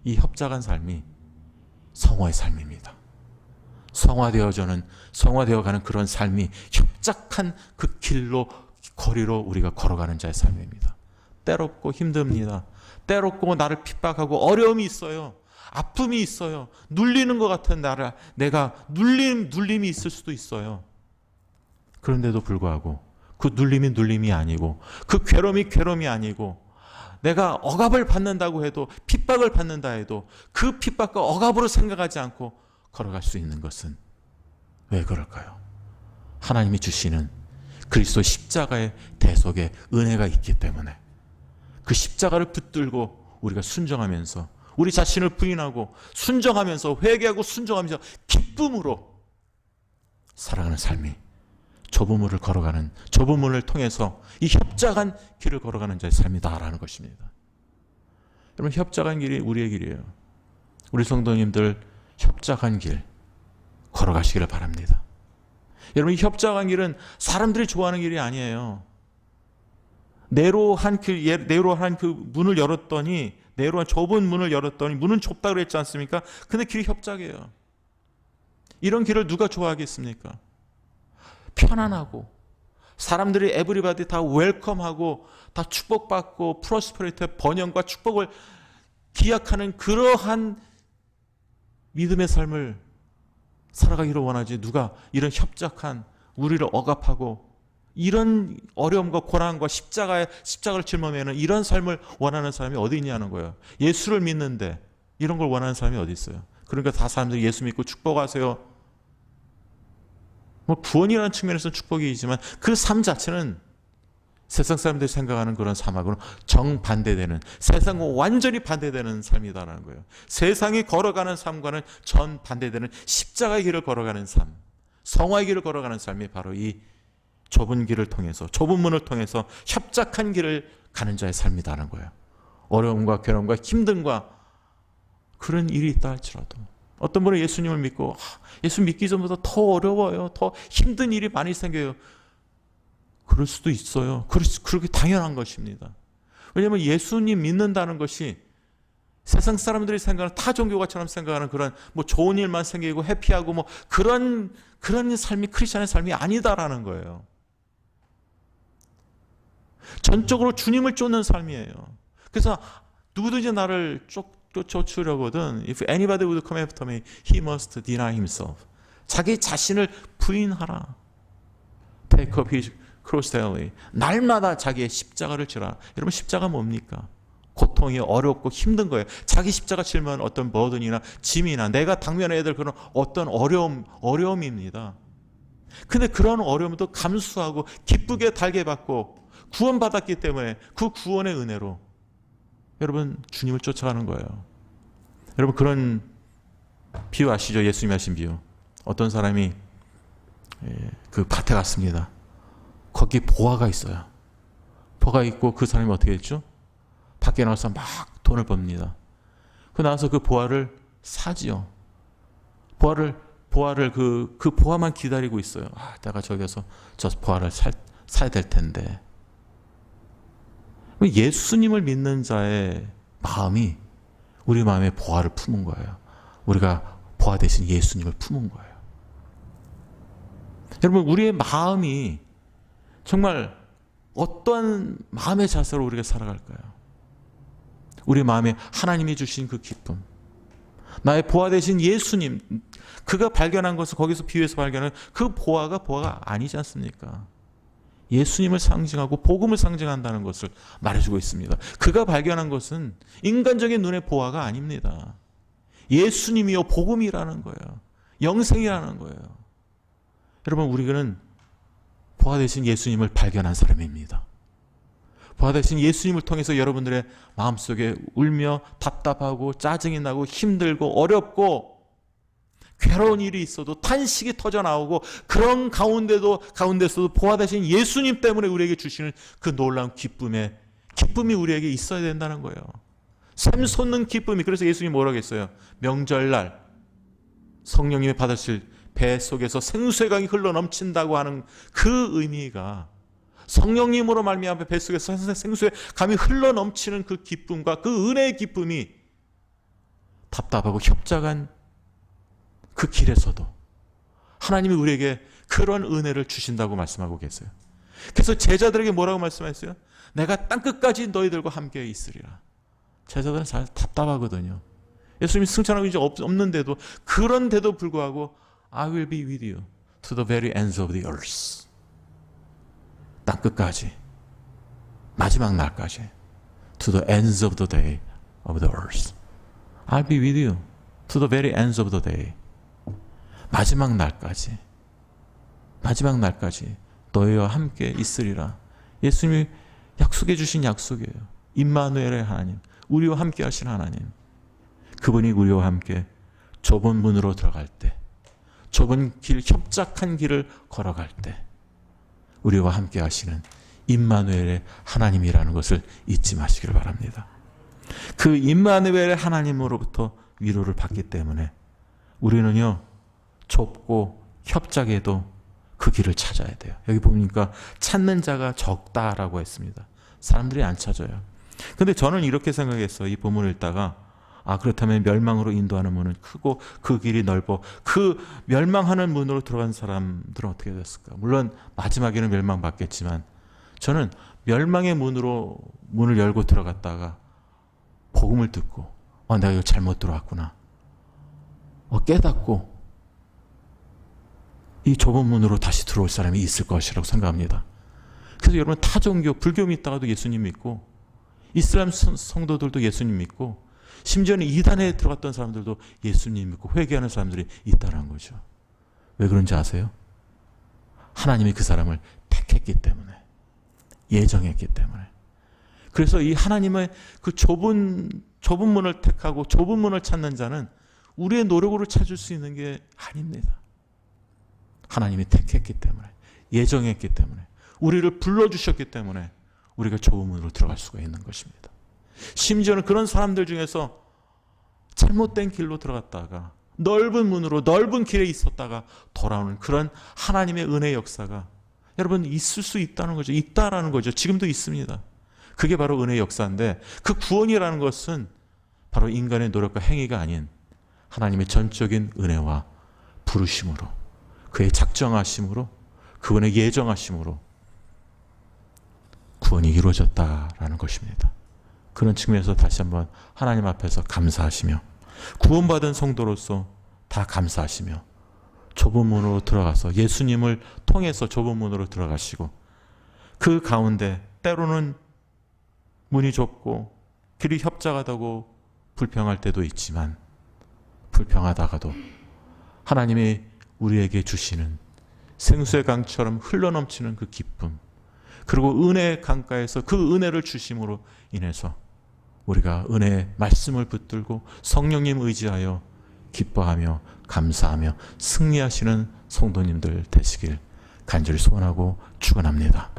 이 협작한 삶이 성화의 삶입니다. 성화되어가는 그런 삶이 협작한 그 길로, 거리로 우리가 걸어가는 자의 삶입니다. 때롭고 힘듭니다. 때롭고 나를 핍박하고 어려움이 있어요. 아픔이 있어요. 눌리는 것 같은 내가 눌림이 있을 수도 있어요. 그런데도 불구하고 그 눌림이 아니고, 그 괴로움이 아니고, 내가 억압을 받는다고 해도, 핍박을 받는다 해도 그 핍박과 억압으로 생각하지 않고 걸어갈 수 있는 것은 왜 그럴까요? 하나님이 주시는 그리스도 십자가의 대속의 은혜가 있기 때문에, 그 십자가를 붙들고 우리가 순종하면서, 우리 자신을 부인하고 순종하면서, 회개하고 순종하면서 기쁨으로 살아가는 삶이 좁은 문을 통해서 이 협작한 길을 걸어가는 자의 삶이다라는 것입니다. 여러분, 협작한 길이 우리의 길이에요. 우리 성도님들 협작한 길 걸어가시기를 바랍니다. 여러분, 이 협작한 길은 사람들이 좋아하는 길이 아니에요. 내로한 그 문을 열었더니, 내로한 좁은 문을 열었더니 문은 좁다고 그랬지 않습니까? 근데 길이 협작이에요. 이런 길을 누가 좋아하겠습니까? 편안하고 사람들이 에브리바디 다 웰컴하고 다 축복받고 프로스퍼리티, 번영과 축복을 기약하는 그러한 믿음의 삶을 살아가기를 원하지, 누가 이런 협작한, 우리를 억압하고 이런 어려움과 고난과 십자가를 짊어지는 이런 삶을 원하는 사람이 어디 있냐는 거예요. 예수를 믿는데 이런 걸 원하는 사람이 어디 있어요? 그러니까 다 사람들이 예수 믿고 축복하세요. 구원이라는 측면에서는 축복이지만 그 삶 자체는 세상 사람들이 생각하는 그런 삶하고는 정반대되는, 세상과 완전히 반대되는 삶이다라는 거예요. 세상이 걸어가는 삶과는 전반대되는 십자가의 길을 걸어가는 삶, 성화의 길을 걸어가는 삶이 바로 이 좁은 길을 통해서, 좁은 문을 통해서 협작한 길을 가는 자의 삶이다라는 거예요. 어려움과 괴로움과 힘듦과 그런 일이 있다 할지라도, 어떤 분은 예수님을 믿고 예수 믿기 전보다 더 어려워요, 더 힘든 일이 많이 생겨요. 그럴 수도 있어요. 그렇게 당연한 것입니다. 왜냐하면 예수님 믿는다는 것이 세상 사람들이 생각하는, 타 종교가처럼 생각하는 그런 좋은 일만 생기고 해피하고 그런 삶이 크리스천의 삶이 아니다라는 거예요. 전적으로 주님을 쫓는 삶이에요. 그래서 누구든지 나를 쫓으려거든, if anybody would come after me, he must deny himself. 자기 자신을 부인하라. Take up his cross daily. 날마다 자기의 십자가를 지라. 여러분, 십자가 뭡니까? 고통이 어렵고 힘든 거예요. 자기 십자가 칠면 어떤 버든이나 짐이나 내가 당면해야 될 그런 어떤 어려움입니다. 근데 그런 어려움도 감수하고 기쁘게 달게 받고 구원받았기 때문에 그 구원의 은혜로 여러분 주님을 쫓아가는 거예요. 여러분, 그런 비유 아시죠? 예수님이 하신 비유. 어떤 사람이 그 밭에 갔습니다. 거기 보화가 있어요. 보화가 있고 그 사람이 어떻게 했죠? 밖에 나와서 막 돈을 법니다. 그 나와서 그 보화를 사지요. 보화를 그 보화만 기다리고 있어요. 내가 저기서 저 보화를 사야 될 텐데. 예수님을 믿는 자의 마음이 우리 마음에 보화를 품은 거예요. 우리가 보화 대신 예수님을 품은 거예요. 여러분, 우리의 마음이 정말 어떤 마음의 자세로 우리가 살아갈까요? 우리 마음에 하나님이 주신 그 기쁨, 나의 보화 되신 예수님, 그가 발견한 것을 거기서 비유해서 발견한 그 보화가 아니지 않습니까? 예수님을 상징하고 복음을 상징한다는 것을 말해주고 있습니다. 그가 발견한 것은 인간적인 눈의 보화가 아닙니다. 예수님이요 복음이라는 거예요. 영생이라는 거예요. 여러분, 우리는 보화 되신 예수님을 발견한 사람입니다. 보화 되신 예수님을 통해서 여러분들의 마음속에 울며 답답하고 짜증이 나고 힘들고 어렵고 괴로운 일이 있어도 탄식이 터져 나오고 그런 가운데서도 보화 되신 예수님 때문에 우리에게 주시는 그 놀라운 기쁨이 우리에게 있어야 된다는 거예요. 샘솟는 기쁨이. 그래서 예수님이 뭐라고 했어요? 명절날 성령님이 받으실 배 속에서 생수의 강이 흘러넘친다고 하는 그 의미가, 성령님으로 말미암아 배 속에서 생수의 강이 흘러넘치는 그 기쁨과 그 은혜의 기쁨이 답답하고 협작한 그 길에서도 하나님이 우리에게 그런 은혜를 주신다고 말씀하고 계세요. 그래서 제자들에게 뭐라고 말씀하셨어요? 내가 땅끝까지 너희들과 함께 있으리라. 제자들은 잘 답답하거든요. 예수님이 승천하고 이제 없는데도, 그런데도 불구하고 I will be with you to the very ends of the earth. 땅끝까지, 마지막 날까지, to the ends of the day of the earth. I'll be with you to the very ends of the day. 마지막 날까지 너희와 함께 있으리라. 예수님이 약속해 주신 약속이에요. 임마누엘의 하나님, 우리와 함께 하신 하나님. 그분이 우리와 함께 좁은 문으로 들어갈 때, 좁은 길, 협착한 길을 걸어갈 때 우리와 함께 하시는 임마누엘의 하나님이라는 것을 잊지 마시기를 바랍니다. 그 임마누엘의 하나님으로부터 위로를 받기 때문에 우리는요, 좁고 협착해도 그 길을 찾아야 돼요. 여기 보니까 찾는 자가 적다라고 했습니다. 사람들이 안 찾아요. 근데 저는 이렇게 생각했어요. 이 본문을 읽다가, 그렇다면 멸망으로 인도하는 문은 크고 그 길이 넓어 그 멸망하는 문으로 들어간 사람들은 어떻게 됐을까? 물론 마지막에는 멸망받겠지만 저는 멸망의 문을 열고 들어갔다가 복음을 듣고 내가 이거 잘못 들어왔구나 깨닫고 이 좁은 문으로 다시 들어올 사람이 있을 것이라고 생각합니다. 그래서 여러분, 타종교, 불교 믿다가도 예수님 믿고, 이슬람 성도들도 예수님 믿고, 심지어는 이단에 들어갔던 사람들도 예수님 믿고 회개하는 사람들이 있다는 거죠. 왜 그런지 아세요? 하나님이 그 사람을 택했기 때문에, 예정했기 때문에. 그래서 이 하나님의 그 좁은 문을 택하고 좁은 문을 찾는 자는 우리의 노력으로 찾을 수 있는 게 아닙니다. 하나님이 택했기 때문에, 예정했기 때문에, 우리를 불러주셨기 때문에 우리가 좁은 문으로 들어갈 수가 있는 것입니다. 심지어는 그런 사람들 중에서 잘못된 길로 들어갔다가 넓은 문으로, 넓은 길에 있었다가 돌아오는 그런 하나님의 은혜 역사가 여러분 있을 수 있다는 거죠. 있다라는 거죠. 지금도 있습니다. 그게 바로 은혜의 역사인데, 그 구원이라는 것은 바로 인간의 노력과 행위가 아닌 하나님의 전적인 은혜와 부르심으로, 그의 작정하심으로, 그분의 예정하심으로 구원이 이루어졌다라는 것입니다. 그런 측면에서 다시 한번 하나님 앞에서 감사하시며, 구원받은 성도로서 다 감사하시며, 좁은 문으로 들어가서 예수님을 통해서 좁은 문으로 들어가시고, 그 가운데 때로는 문이 좁고 길이 협착하다고 불평할 때도 있지만, 불평하다가도 하나님이 우리에게 주시는 생수의 강처럼 흘러넘치는 그 기쁨, 그리고 은혜의 강가에서 그 은혜를 주심으로 인해서 우리가 은혜의 말씀을 붙들고 성령님 의지하여 기뻐하며 감사하며 승리하시는 성도님들 되시길 간절히 소원하고 축원합니다.